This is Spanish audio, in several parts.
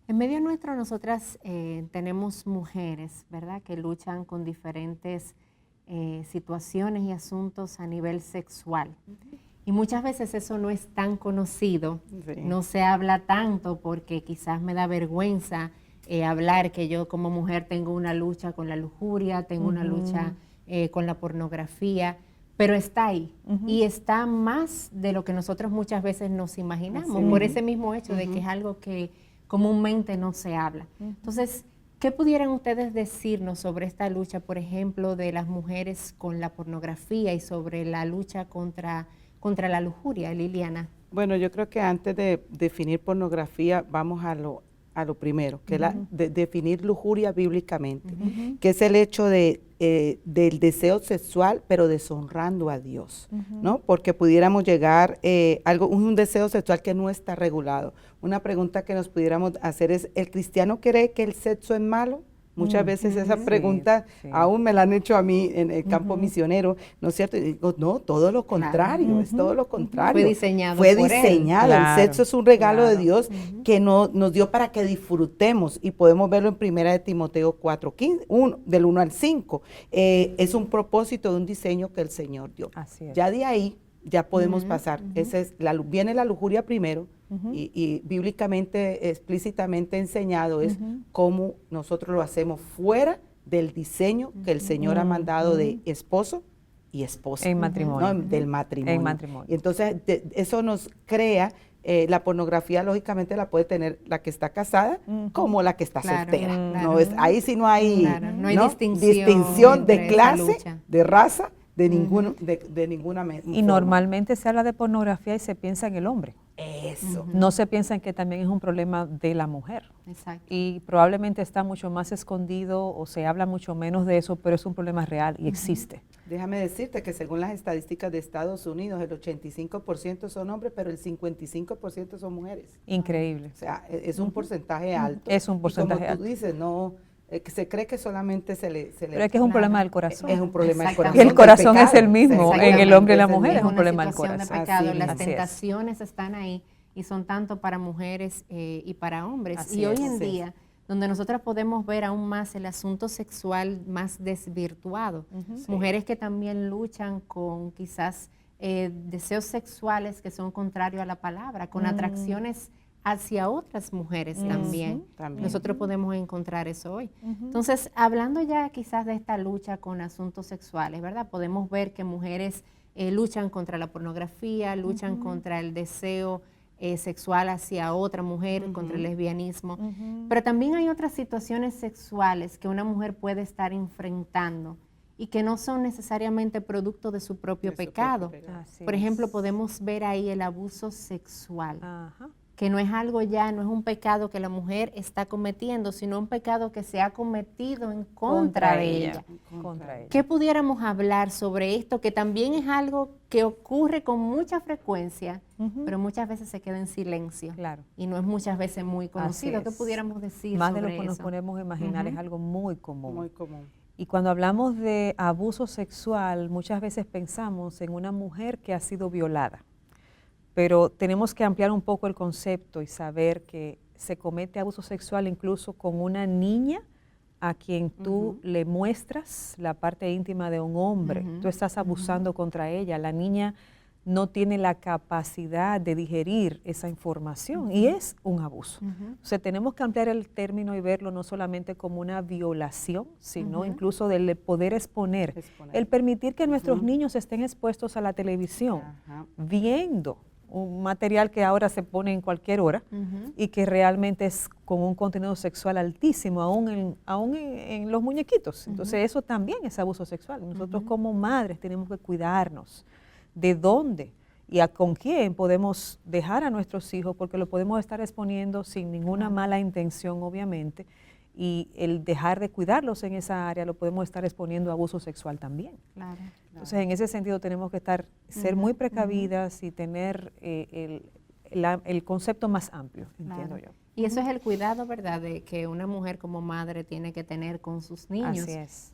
En medio nuestro nosotras tenemos mujeres, ¿verdad?, que luchan con diferentes situaciones y asuntos a nivel sexual. Y muchas veces eso no es tan conocido, no se habla tanto porque quizás me da vergüenza hablar que yo como mujer tengo una lucha con la lujuria, tengo una lucha con la pornografía, pero está ahí y está más de lo que nosotros muchas veces nos imaginamos, por ese mismo hecho de que es algo que comúnmente no se habla. Entonces, ¿qué pudieran ustedes decirnos sobre esta lucha, por ejemplo, de las mujeres con la pornografía y sobre la lucha contra la lujuria, Liliana? Bueno, yo creo que antes de definir pornografía, vamos a lo primero, que es definir lujuria bíblicamente, que es el hecho del deseo sexual, pero deshonrando a Dios, ¿no? Porque pudiéramos llegar un deseo sexual que no está regulado. Una pregunta que nos pudiéramos hacer es, ¿el cristiano cree que el sexo es malo? Muchas veces esa pregunta aún me la han hecho a mí en el campo misionero, ¿no es cierto? Y digo, no, todo lo contrario, es todo lo contrario. Fue diseñado Fue por diseñado. él. El sexo es un regalo de Dios que nos dio para que disfrutemos, y podemos verlo en 1 de Timoteo 4:15, del 1 al 5. Es un propósito de un diseño que el Señor dio. Así es. Ya de ahí ya podemos pasar. Viene la lujuria primero, y bíblicamente, explícitamente enseñado es cómo nosotros lo hacemos fuera del diseño que el Señor ha mandado de esposo y esposa. En matrimonio. ¿No? Del matrimonio. En matrimonio. Y entonces eso nos crea, la pornografía lógicamente la puede tener la que está casada como la que está soltera. No es, ahí sí no hay, no hay distinción de clase, de raza, de ninguna y normalmente se habla de pornografía y se piensa en el hombre. Eso. No se piensa en que también es un problema de la mujer. Exacto. Y probablemente está mucho más escondido o se habla mucho menos de eso, pero es un problema real y existe. Déjame decirte que según las estadísticas de Estados Unidos, el 85% son hombres, pero el 55% son mujeres. Increíble. O sea, es un porcentaje alto. Es un porcentaje alto. Y como tú dices, no, se cree que solamente se le... Pero es que es un problema del corazón. Es un problema del corazón. Y el corazón es el mismo en el hombre y la mujer, es un problema del corazón. corazón. De pecado. Las tentaciones están ahí y son tanto para mujeres y para hombres. Y hoy en día, donde nosotras podemos ver aún más el asunto sexual más desvirtuado. Mujeres que también luchan con quizás deseos sexuales que son contrarios a la palabra, con atracciones hacia otras mujeres también. Nosotros podemos encontrar eso hoy. Entonces, hablando ya quizás de esta lucha con asuntos sexuales, ¿verdad? Podemos ver que mujeres luchan contra la pornografía, luchan contra el deseo sexual hacia otra mujer, contra el lesbianismo. Pero también hay otras situaciones sexuales que una mujer puede estar enfrentando y que no son necesariamente producto de su propio pecado. Por ejemplo, podemos ver ahí el abuso sexual. Que no es algo ya, no es un pecado que la mujer está cometiendo, sino un pecado que se ha cometido en contra de ella. ¿Qué pudiéramos hablar sobre esto? Que también es algo que ocurre con mucha frecuencia, pero muchas veces se queda en silencio. Claro. Y no es muchas veces muy conocido. ¿Qué pudiéramos decir más sobre eso? Más de lo que nos podemos imaginar, es algo muy común. Muy común. Y cuando hablamos de abuso sexual, muchas veces pensamos en una mujer que ha sido violada. Pero tenemos que ampliar un poco el concepto y saber que se comete abuso sexual incluso con una niña a quien tú le muestras la parte íntima de un hombre. Tú estás abusando contra ella. La niña no tiene la capacidad de digerir esa información y es un abuso. O sea, tenemos que ampliar el término y verlo no solamente como una violación, sino incluso del poder exponer. El permitir que nuestros niños estén expuestos a la televisión, viendo un material que ahora se pone en cualquier hora y que realmente es con un contenido sexual altísimo, aún en los muñequitos. Entonces eso también es abuso sexual. Nosotros como madres tenemos que cuidarnos de dónde y con quién podemos dejar a nuestros hijos, porque lo podemos estar exponiendo sin ninguna mala intención, obviamente, y el dejar de cuidarlos en esa área lo podemos estar exponiendo a abuso sexual también. Entonces, en ese sentido tenemos que ser muy precavidas y tener el concepto más amplio, entiendo yo. Y eso es el cuidado, ¿verdad?, de que una mujer como madre tiene que tener con sus niños. Así es.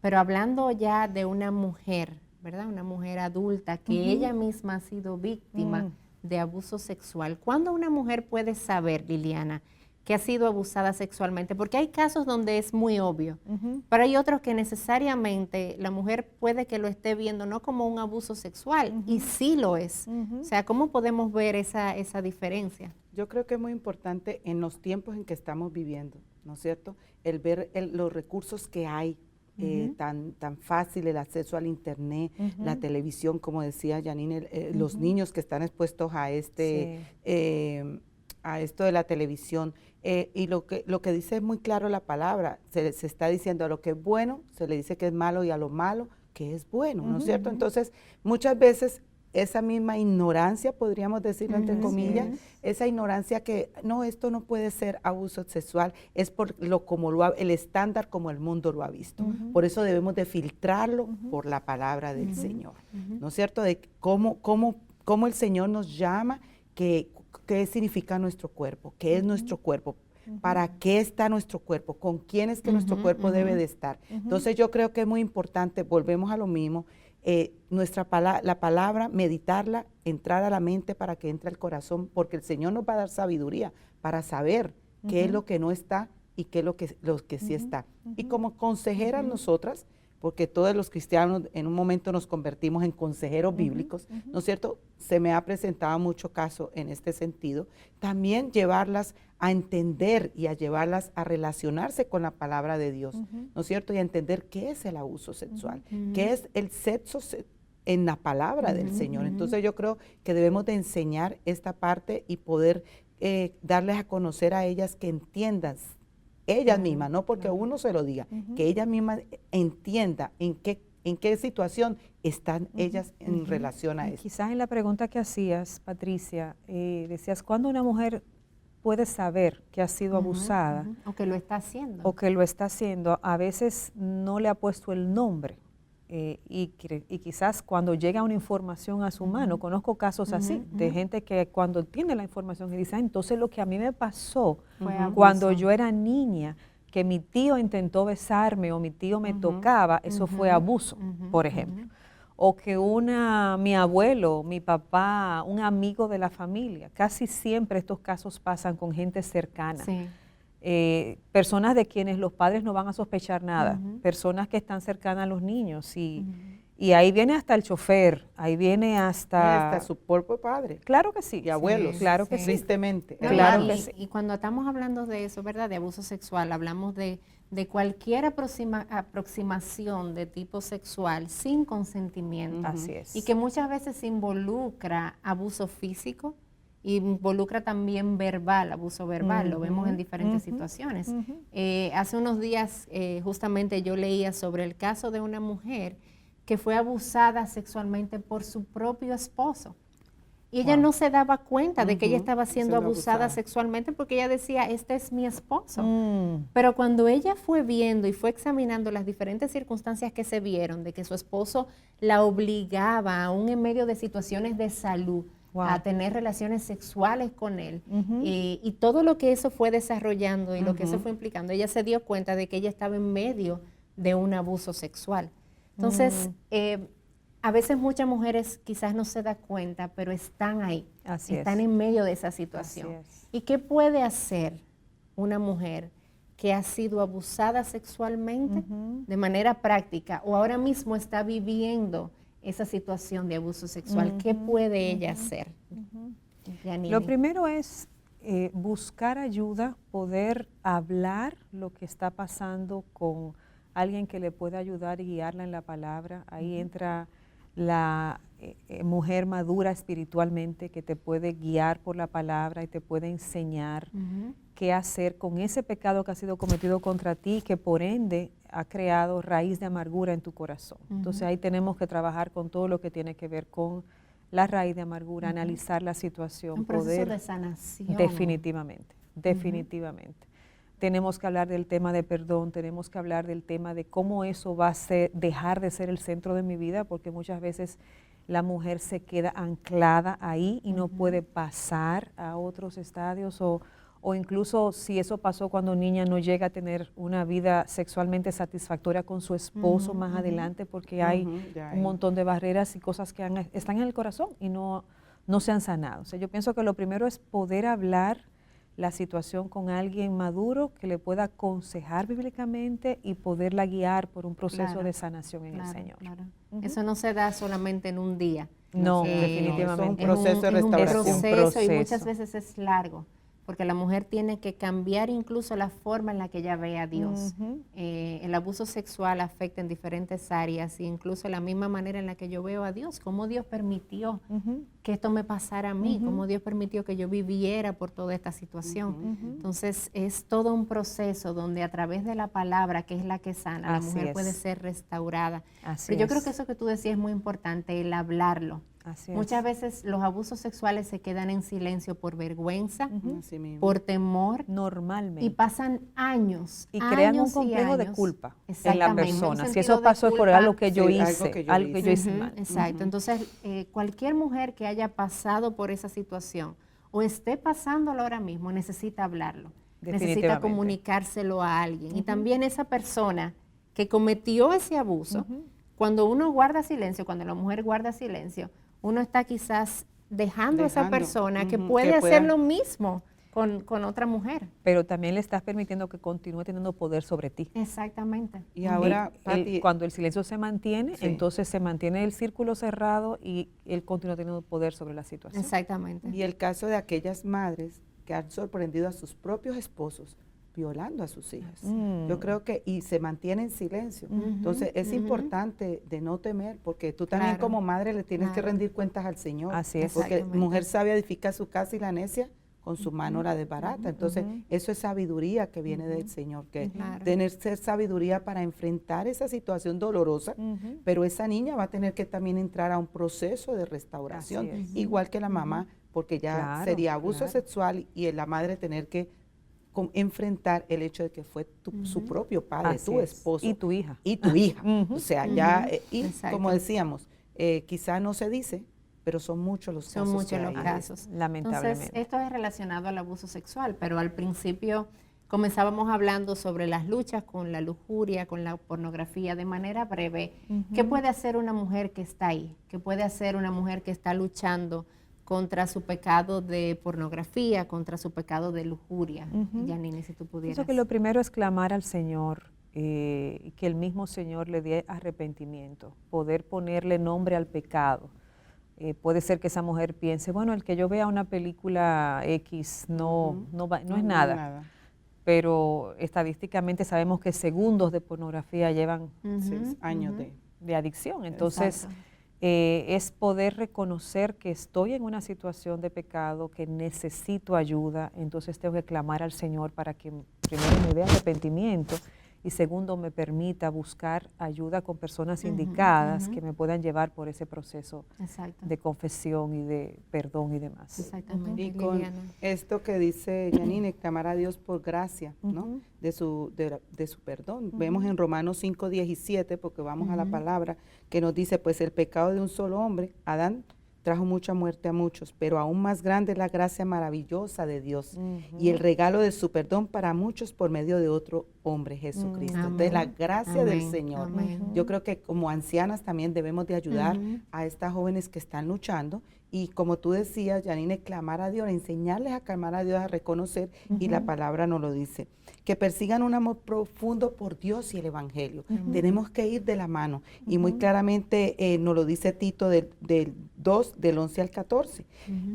Pero hablando ya de una mujer, ¿verdad?, una mujer adulta que ella misma ha sido víctima de abuso sexual. ¿Cuándo una mujer puede saber, Liliana, que ha sido abusada sexualmente? Porque hay casos donde es muy obvio, pero hay otros que necesariamente la mujer puede que lo esté viendo no como un abuso sexual, y sí lo es. O sea, ¿cómo podemos ver esa diferencia? Yo creo que es muy importante en los tiempos en que estamos viviendo, ¿no es cierto? El ver los recursos que hay, tan fácil, el acceso al internet, la televisión, como decía Janine, los niños que están expuestos a a esto de la televisión, y lo que dice es muy claro la palabra, se está diciendo a lo que es bueno, se le dice que es malo, y a lo malo que es bueno, ¿no es cierto? Entonces, muchas veces esa misma ignorancia, podríamos decirlo entre comillas, esa ignorancia que no, esto no puede ser abuso sexual, es por el estándar como el mundo lo ha visto. Por eso debemos de filtrarlo por la palabra del Señor, ¿no es cierto? De cómo el Señor nos llama, qué significa nuestro cuerpo, qué es nuestro cuerpo, para qué está nuestro cuerpo, con quién es que nuestro cuerpo debe de estar. Entonces yo creo que es muy importante, volvemos a lo mismo, la palabra, meditarla, entrar a la mente para que entre al corazón, porque el Señor nos va a dar sabiduría para saber qué es lo que no está y qué es lo que sí está. Y como consejeras nosotras, porque todos los cristianos en un momento nos convertimos en consejeros bíblicos, ¿no es cierto? Se me ha presentado mucho caso en este sentido. También llevarlas a entender y a llevarlas a relacionarse con la palabra de Dios, ¿no es cierto? Y a entender qué es el abuso sexual, qué es el sexo en la palabra del Señor. Entonces yo creo que debemos de enseñar esta parte y poder darles a conocer a ellas que entiendan ellas mismas, no porque uno se lo diga, que ellas mismas entiendan en qué situación están ellas en relación a eso. Quizás en la pregunta que hacías, Patricia, decías, ¿cuándo una mujer puede saber que ha sido abusada? O que lo está haciendo. O que lo está haciendo. A veces no le ha puesto el nombre. Y quizás cuando llega una información a su mano, conozco casos así, de gente que cuando tiene la información y dice, entonces lo que a mí me pasó cuando yo era niña, que mi tío intentó besarme o mi tío me tocaba, eso fue abuso, por ejemplo. O que mi abuelo, mi papá, un amigo de la familia, casi siempre estos casos pasan con gente cercana. Sí. Personas de quienes los padres no van a sospechar nada, personas que están cercanas a los niños y ahí viene hasta el chofer, ahí viene hasta su propio padre. Claro que sí. Y abuelos, claro que sí. Tristemente. No, claro que sí. Y cuando estamos hablando de eso, ¿verdad? De abuso sexual, hablamos de cualquier aproximación de tipo sexual sin consentimiento. Así es. Y que muchas veces involucra abuso físico, involucra también abuso verbal, lo vemos en diferentes situaciones. Hace unos días justamente yo leía sobre el caso de una mujer que fue abusada sexualmente por su propio esposo. Y ella no se daba cuenta de que ella estaba siendo abusada sexualmente porque ella decía, este es mi esposo. Pero cuando ella fue viendo y fue examinando las diferentes circunstancias que se vieron, de que su esposo la obligaba, aún en medio de situaciones de salud, a tener relaciones sexuales con él, y todo lo que eso fue desarrollando y lo que eso fue implicando, ella se dio cuenta de que ella estaba en medio de un abuso sexual. Entonces, a veces muchas mujeres quizás no se dan cuenta, pero están ahí, están en medio de esa situación. ¿Y qué puede hacer una mujer que ha sido abusada sexualmente de manera práctica o ahora mismo está viviendo esa situación de abuso sexual? ¿Qué puede ella hacer? Lo primero es buscar ayuda, poder hablar lo que está pasando con alguien que le pueda ayudar y guiarla en la palabra. Ahí entra la mujer madura espiritualmente que te puede guiar por la palabra y te puede enseñar qué hacer con ese pecado que ha sido cometido contra ti, que por ende ha creado raíz de amargura en tu corazón. Entonces ahí tenemos que trabajar con todo lo que tiene que ver con la raíz de amargura, analizar la situación. Un proceso de sanación. Definitivamente, definitivamente. Tenemos que hablar del tema de perdón, tenemos que hablar del tema de cómo eso va a dejar de ser el centro de mi vida, porque muchas veces la mujer se queda anclada ahí y no puede pasar a otros estadios o incluso si eso pasó cuando niña no llega a tener una vida sexualmente satisfactoria con su esposo más adelante, porque hay un montón de barreras y cosas que están en el corazón y no se han sanado. O sea, yo pienso que lo primero es poder hablar la situación con alguien maduro que le pueda aconsejar bíblicamente y poderla guiar por un proceso de sanación en el Señor. Claro. Eso no se da solamente en un día. No, definitivamente. Es un proceso de restauración. Es un proceso y muchas veces es largo, porque la mujer tiene que cambiar incluso la forma en la que ella ve a Dios. El abuso sexual afecta en diferentes áreas, e incluso la misma manera en la que yo veo a Dios, cómo Dios permitió que esto me pasara a mí, cómo Dios permitió que yo viviera por toda esta situación. Entonces es todo un proceso donde a través de la palabra, que es la que sana, la mujer puede ser restaurada. Pero yo creo que eso que tú decías es muy importante, el hablarlo. Muchas veces los abusos sexuales se quedan en silencio por vergüenza, por temor. Normalmente. Y pasan años. Y crean un complejo de culpa en la persona. Si eso pasó es por algo que yo hice, algo que yo hice mal. Exacto. Entonces, cualquier mujer que haya pasado por esa situación o esté pasándolo ahora mismo, necesita hablarlo. Necesita comunicárselo a alguien. Y también esa persona que cometió ese abuso, cuando uno guarda silencio, cuando la mujer guarda silencio, uno está quizás dejando a esa persona que puede hacer lo mismo con otra mujer. Pero también le estás permitiendo que continúe teniendo poder sobre ti. Exactamente. Y ahora, cuando el silencio se mantiene, entonces se mantiene el círculo cerrado y él continúa teniendo poder sobre la situación. Exactamente. Y el caso de aquellas madres que han sorprendido a sus propios esposos violando a sus hijas. Yo creo que, y se mantiene en silencio. Entonces, es importante de no temer, porque tú también como madre le tienes que rendir cuentas al Señor. Así es. Porque mujer sabia edifica su casa y la necia con su mano la desbarata. Entonces, eso es sabiduría que viene del Señor, que tener sabiduría para enfrentar esa situación dolorosa, pero esa niña va a tener que también entrar a un proceso de restauración, igual que la mamá, porque ya sería abuso sexual y la madre tener que enfrentar el hecho de que fue su propio padre, tu esposo. Y tu hija. Y tu hija. O sea, ya, y como decíamos, quizá no se dice, pero son muchos los casos. Son muchos los casos. Lamentablemente. Entonces, esto es relacionado al abuso sexual, pero al principio comenzábamos hablando sobre las luchas con la lujuria, con la pornografía, de manera breve. ¿Qué puede hacer una mujer que está ahí? ¿Qué puede hacer una mujer que está luchando contra su pecado de pornografía, contra su pecado de lujuria? Janine, si tú pudieras. Pienso que lo primero es clamar al Señor, que el mismo Señor le dé arrepentimiento, poder ponerle nombre al pecado. Puede ser que esa mujer piense, bueno, el que yo vea una película X no es nada. Pero estadísticamente sabemos que segundos de pornografía llevan 6 años de adicción. Entonces, es poder reconocer que estoy en una situación de pecado, que necesito ayuda, entonces tengo que clamar al Señor para que primero me dé arrepentimiento y segundo me permita buscar ayuda con personas indicadas que me puedan llevar por ese proceso de confesión y de perdón y demás. Exactamente. Y con esto que dice Janine, clamar a Dios por gracia, ¿no? de su perdón. Vemos en Romanos 5:17, porque vamos a la palabra, que nos dice, pues el pecado de un solo hombre, Adán, trajo mucha muerte a muchos, pero aún más grande es la gracia maravillosa de Dios y el regalo de su perdón para muchos por medio de otro hombre, Jesucristo. De la gracia del Señor. Yo creo que como ancianas también debemos de ayudar a estas jóvenes que están luchando y como tú decías, Janine, clamar a Dios, enseñarles a clamar a Dios, a reconocer, y la palabra nos lo dice, que persigan un amor profundo por Dios y el Evangelio. Tenemos que ir de la mano, y muy claramente nos lo dice Tito del 2, del 11 al 14.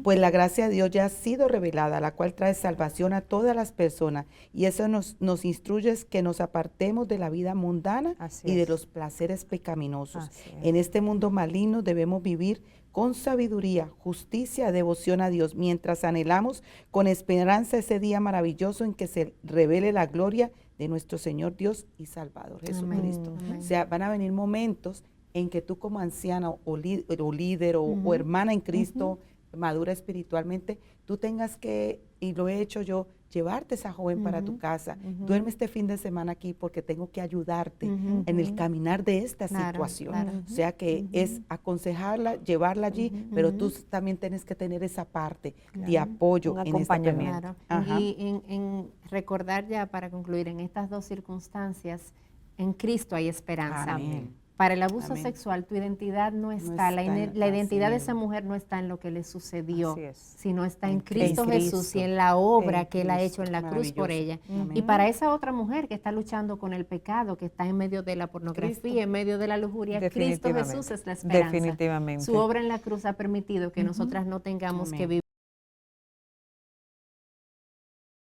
Pues la gracia de Dios ya ha sido revelada, la cual trae salvación a todas las personas, y eso nos instruye que nos apartemos de la vida mundana y de los placeres pecaminosos. En este mundo maligno debemos vivir con sabiduría, justicia, devoción a Dios, mientras anhelamos con esperanza ese día maravilloso en que se revele la gloria de nuestro Señor Dios y Salvador Jesucristo. O sea, van a venir momentos en que tú como anciana o líder o hermana en Cristo, madura espiritualmente, tú tengas que, y lo he hecho yo, llevarte a esa joven para tu casa. Duerme este fin de semana aquí porque tengo que ayudarte en el caminar de esta situación. O sea que es aconsejarla, llevarla allí, pero tú también tienes que tener esa parte de apoyo, un acompañamiento. Y en recordar ya para concluir, en estas dos circunstancias, en Cristo hay esperanza. Amén. Para el abuso Amén. sexual, tu identidad no está, la identidad de esa mujer no está en lo que le sucedió, sino está en Cristo Jesús y en la obra que Él ha hecho en la cruz por ella. Amén. Y para esa otra mujer que está luchando con el pecado, que está en medio de la pornografía, en medio de la lujuria, Cristo Jesús es la esperanza. Definitivamente. Su obra en la cruz ha permitido que nosotras no tengamos que vivir